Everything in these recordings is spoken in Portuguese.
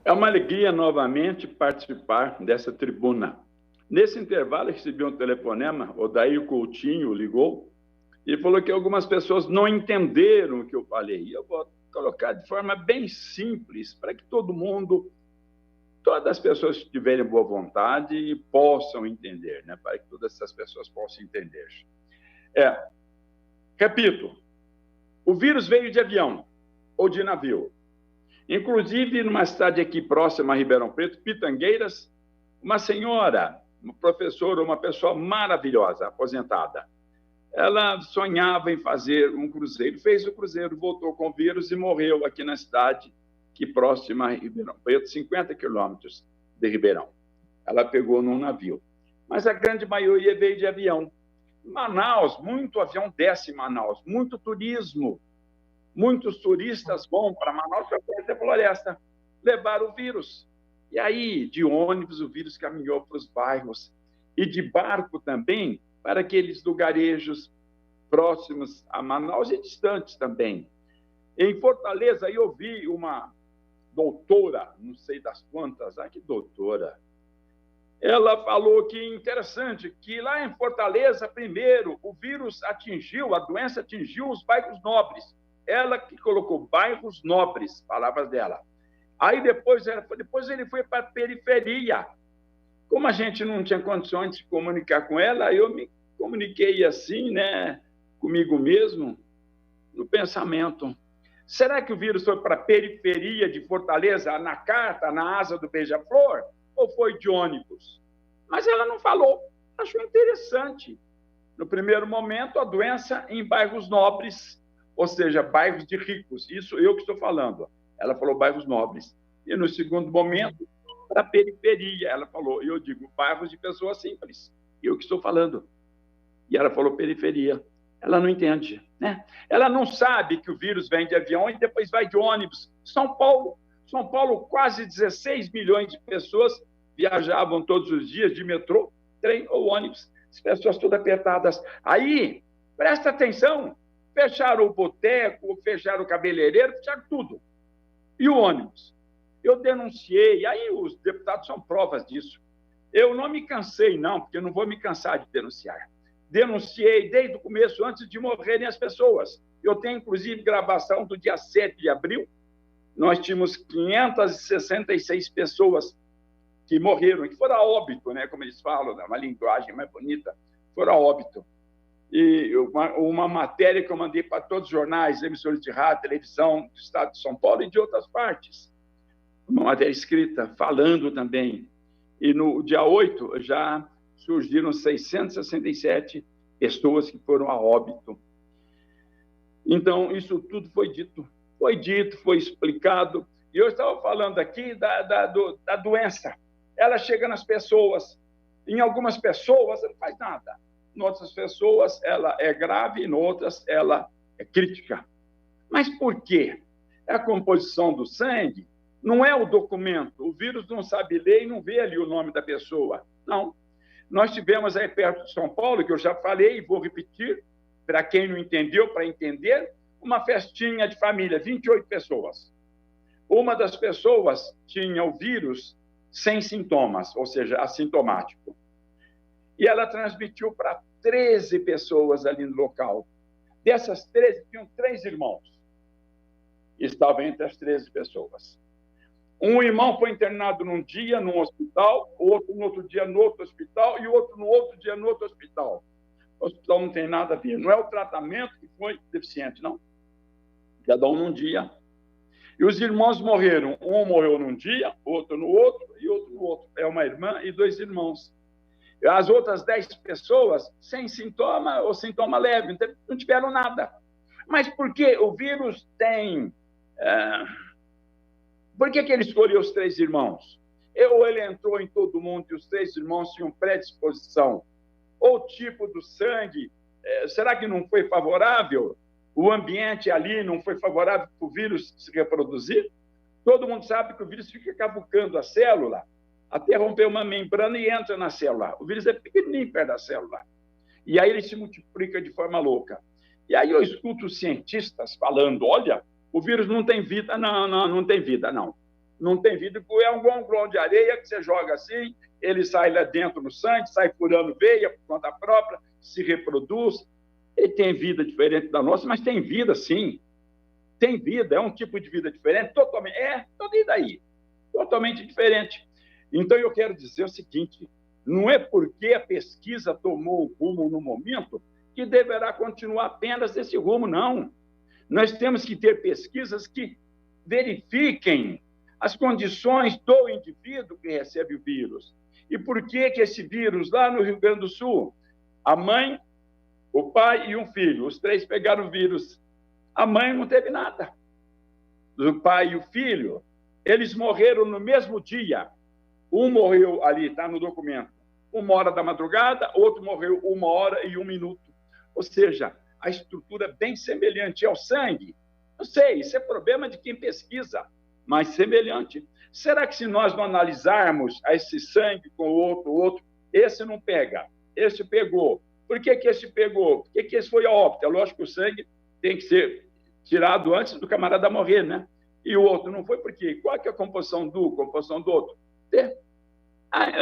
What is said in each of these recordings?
É uma alegria novamente participar dessa tribuna. Nesse intervalo, recebi um telefonema, o Daí Coutinho ligou e falou que algumas pessoas não entenderam o que eu falei. E eu vou colocar de forma bem simples, para que todo mundo, todas as pessoas que tiverem boa vontade, possam entender, né? Para que todas essas pessoas possam entender. Repito, o vírus veio de avião ou de navio. Inclusive, numa cidade aqui próxima a Ribeirão Preto, Pitangueiras, uma senhora, uma professora, uma pessoa maravilhosa, aposentada, ela sonhava em fazer um cruzeiro, fez o cruzeiro, voltou com o vírus e morreu aqui na cidade, que próxima a Ribeirão Preto, 50 quilômetros de Ribeirão. Ela pegou num navio. Mas a grande maioria veio de avião. Manaus, muito avião desce em Manaus, muito turismo. Muitos turistas vão para Manaus para conhecer a floresta, levaram o vírus. E aí, de ônibus, o vírus caminhou para os bairros. E de barco também, para aqueles lugarejos próximos a Manaus e distantes também. Em Fortaleza, eu vi uma doutora, não sei das quantas, que doutora, ela falou que interessante, que lá em Fortaleza, primeiro, o vírus atingiu, a doença atingiu os bairros nobres. Ela que colocou bairros nobres, palavras dela. Aí depois ele foi para a periferia. Como a gente não tinha condições de se comunicar com ela, eu me comuniquei assim, né, comigo mesmo, no pensamento. Será que o vírus foi para a periferia de Fortaleza, na carta, na asa do beija-flor, ou foi de ônibus? Mas ela não falou. Achou interessante. No primeiro momento, a doença em bairros nobres, ou seja, bairros de ricos. Isso eu que estou falando. Ela falou bairros nobres. E no segundo momento, para a periferia. Ela falou, eu digo, bairros de pessoas simples. Eu que estou falando. E ela falou periferia. Ela não entende, né? Ela não sabe que o vírus vem de avião e depois vai de ônibus. São Paulo, quase 16 milhões de pessoas viajavam todos os dias de metrô, trem ou ônibus. As pessoas todas apertadas. Aí, presta atenção, fecharam o boteco, fecharam o cabeleireiro, fecharam tudo. E o ônibus? Eu denunciei, aí os deputados são provas disso. Eu não me cansei, não, porque eu não vou me cansar de denunciar. Denunciei desde o começo, antes de morrerem as pessoas. Eu tenho, inclusive, gravação do dia 7 de abril. Nós tínhamos 566 pessoas que morreram, que foram a óbito, né, como eles falam, uma linguagem mais bonita, foram a óbito. E uma matéria que eu mandei para todos os jornais, emissoras de rádio, televisão do estado de São Paulo e de outras partes. Uma matéria escrita, falando também. E no dia 8 já surgiram 667 pessoas que foram a óbito. Então, isso tudo foi dito, foi explicado. E eu estava falando aqui da doença. Ela chega nas pessoas. Em algumas pessoas, não faz nada. Em outras pessoas, ela é grave, em outras, ela é crítica. Mas por quê? É a composição do sangue, não é o documento. O vírus não sabe ler e não vê ali o nome da pessoa. Não. Nós tivemos aí perto de São Paulo, que eu já falei e vou repetir, para quem não entendeu, para entender, uma festinha de família, 28 pessoas. Uma das pessoas tinha o vírus sem sintomas, ou seja, assintomático. E ela transmitiu para 13 pessoas ali no local. Dessas 13, tinham 3 irmãos. Estavam entre as 13 pessoas. Um irmão foi internado num dia num hospital, o outro no outro dia no outro hospital e o outro no outro dia no outro hospital. O hospital não tem nada a ver. Não é o tratamento que foi deficiente, não. Cada um num dia. E os irmãos morreram. Um morreu num dia, outro no outro e outro no outro. É uma irmã e 2 irmãos. As outras 10 pessoas sem sintoma ou sintoma leve, não tiveram nada. Mas por que o vírus tem... Por que ele escolheu os 3 irmãos? Ou ele entrou em todo mundo e os 3 irmãos tinham predisposição? Ou o tipo do sangue, será que não foi favorável? O ambiente ali não foi favorável para o vírus se reproduzir? Todo mundo sabe que o vírus fica cavucando a célula até romper uma membrana e entra na célula. O vírus é pequenininho perto da célula. E aí ele se multiplica de forma louca. E aí eu escuto os cientistas falando, olha, o vírus não tem vida. Não tem vida, não. Não tem vida. É um grão de areia que você joga assim, ele sai lá dentro no sangue, sai furando veia por conta própria, se reproduz. Ele tem vida diferente da nossa, mas tem vida, sim. Tem vida, é um tipo de vida diferente, totalmente. E daí? Totalmente diferente. Então, eu quero dizer o seguinte: não é porque a pesquisa tomou o rumo no momento que deverá continuar apenas desse rumo, não. Nós temos que ter pesquisas que verifiquem as condições do indivíduo que recebe o vírus. E por que esse vírus, lá no Rio Grande do Sul, a mãe, o pai e um filho, os três pegaram o vírus. A mãe não teve nada. O pai e o filho, eles morreram no mesmo dia. Um morreu ali, está no documento, 1h da madrugada, outro morreu 1h01. Ou seja, a estrutura bem semelhante ao sangue. Não sei, isso é problema de quem pesquisa, mas semelhante. Será que se nós não analisarmos esse sangue com o outro, esse não pega, esse pegou? Por que esse pegou? Por que esse foi a óbito? É lógico que o sangue tem que ser tirado antes do camarada morrer, né? E o outro não foi por quê? Qual que é a composição do outro?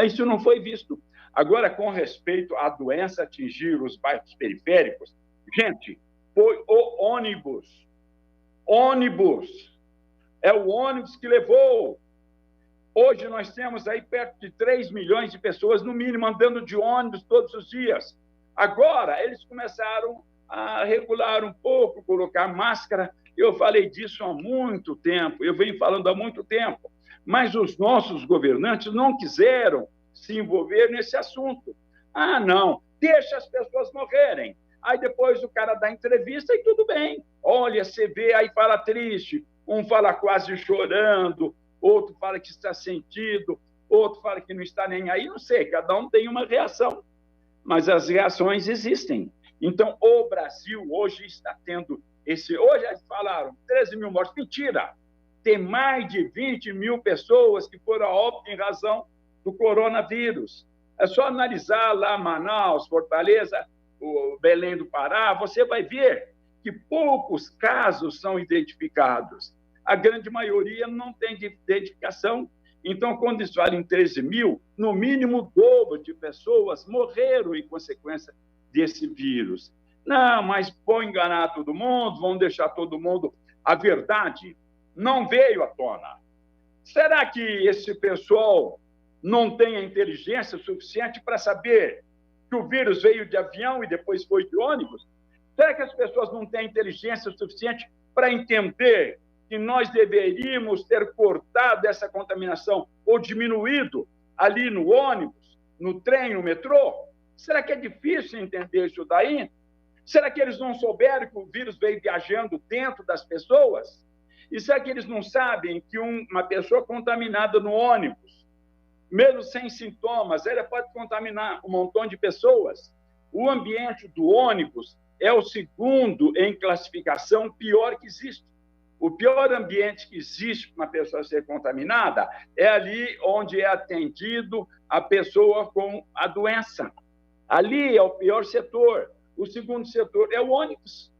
Isso não foi visto. Agora, com respeito à doença atingir os bairros periféricos, gente, foi o ônibus. É o ônibus que levou. Hoje nós temos aí perto de 3 milhões de pessoas, no mínimo, andando de ônibus todos os dias. Agora, eles começaram a regular um pouco, colocar máscara. Eu falei disso há muito tempo, eu venho falando há muito tempo, mas os nossos governantes não quiseram se envolver nesse assunto. Não, deixa as pessoas morrerem. Aí depois o cara dá entrevista e tudo bem. Olha, você vê, aí fala triste, um fala quase chorando, outro fala que está sentido, outro fala que não está nem aí, não sei, cada um tem uma reação, mas as reações existem. Então, o Brasil hoje está tendo hoje eles falaram 13 mil mortes. Mentira! Tem mais de 20 mil pessoas que foram a óbito em razão do coronavírus. É só analisar lá Manaus, Fortaleza, o Belém do Pará, você vai ver que poucos casos são identificados. A grande maioria não tem identificação. Então, quando eles falam em 13 mil, no mínimo o dobro de pessoas morreram em consequência desse vírus. Não, mas vão enganar todo mundo, vão deixar todo mundo... A verdade não veio à tona. Será que esse pessoal não tem a inteligência suficiente para saber que o vírus veio de avião e depois foi de ônibus? Será que as pessoas não têm inteligência suficiente para entender que nós deveríamos ter cortado essa contaminação ou diminuído ali no ônibus, no trem, no metrô? Será que é difícil entender isso daí? Será que eles não souberam que o vírus veio viajando dentro das pessoas? E será que eles não sabem que uma pessoa contaminada no ônibus, mesmo sem sintomas, ela pode contaminar um montão de pessoas? O ambiente do ônibus é o segundo em classificação pior que existe. O pior ambiente que existe para uma pessoa ser contaminada é ali onde é atendido a pessoa com a doença. Ali é o pior setor. O segundo setor é o ônibus.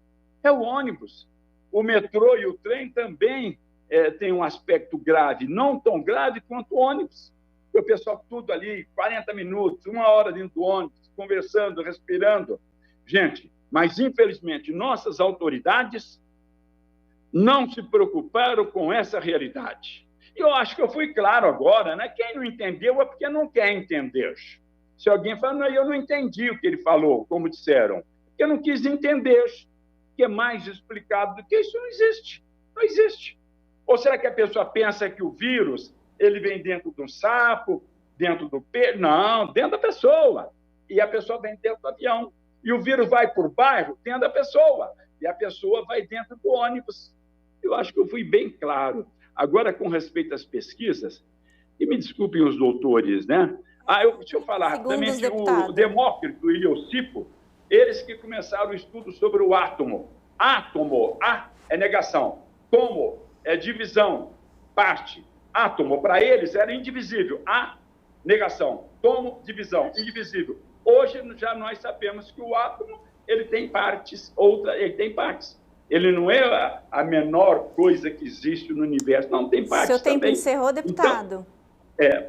O metrô e o trem também têm um aspecto grave, não tão grave quanto o ônibus. O pessoal tudo ali, 40 minutos, 1 hora dentro do ônibus, conversando, respirando. Gente, mas infelizmente nossas autoridades não se preocuparam com essa realidade. E eu acho que eu fui claro agora, né? Quem não entendeu é porque não quer entender. Se alguém fala, não, eu não entendi o que ele falou, como disseram, porque eu não quis entender, que é mais explicado do que isso, não existe. Não existe. Ou será que a pessoa pensa que o vírus ele vem dentro de um sapo, dentro do peixe? Não, dentro da pessoa. E a pessoa vem dentro do avião. E o vírus vai por bairro dentro da pessoa. E a pessoa vai dentro do ônibus. Eu acho que eu fui bem claro. Agora, com respeito às pesquisas, e me desculpem os doutores, né? Deixa eu falar rapidamente, o Demócrito e o Cipo, eles que começaram o estudo sobre o átomo. Átomo, A é negação, tomo é divisão, parte. Átomo, para eles, era indivisível. A, negação, tomo, divisão, indivisível. Hoje, já nós sabemos que o átomo ele tem partes, ele tem partes. Ele não é a menor coisa que existe no universo. Não, tem parte Seu tempo também. encerrou, deputado.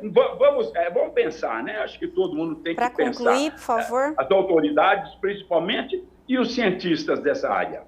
Então, vamos pensar, né? Acho que todo mundo tem que pensar. Para concluir, por favor. As autoridades, principalmente, e os cientistas dessa área.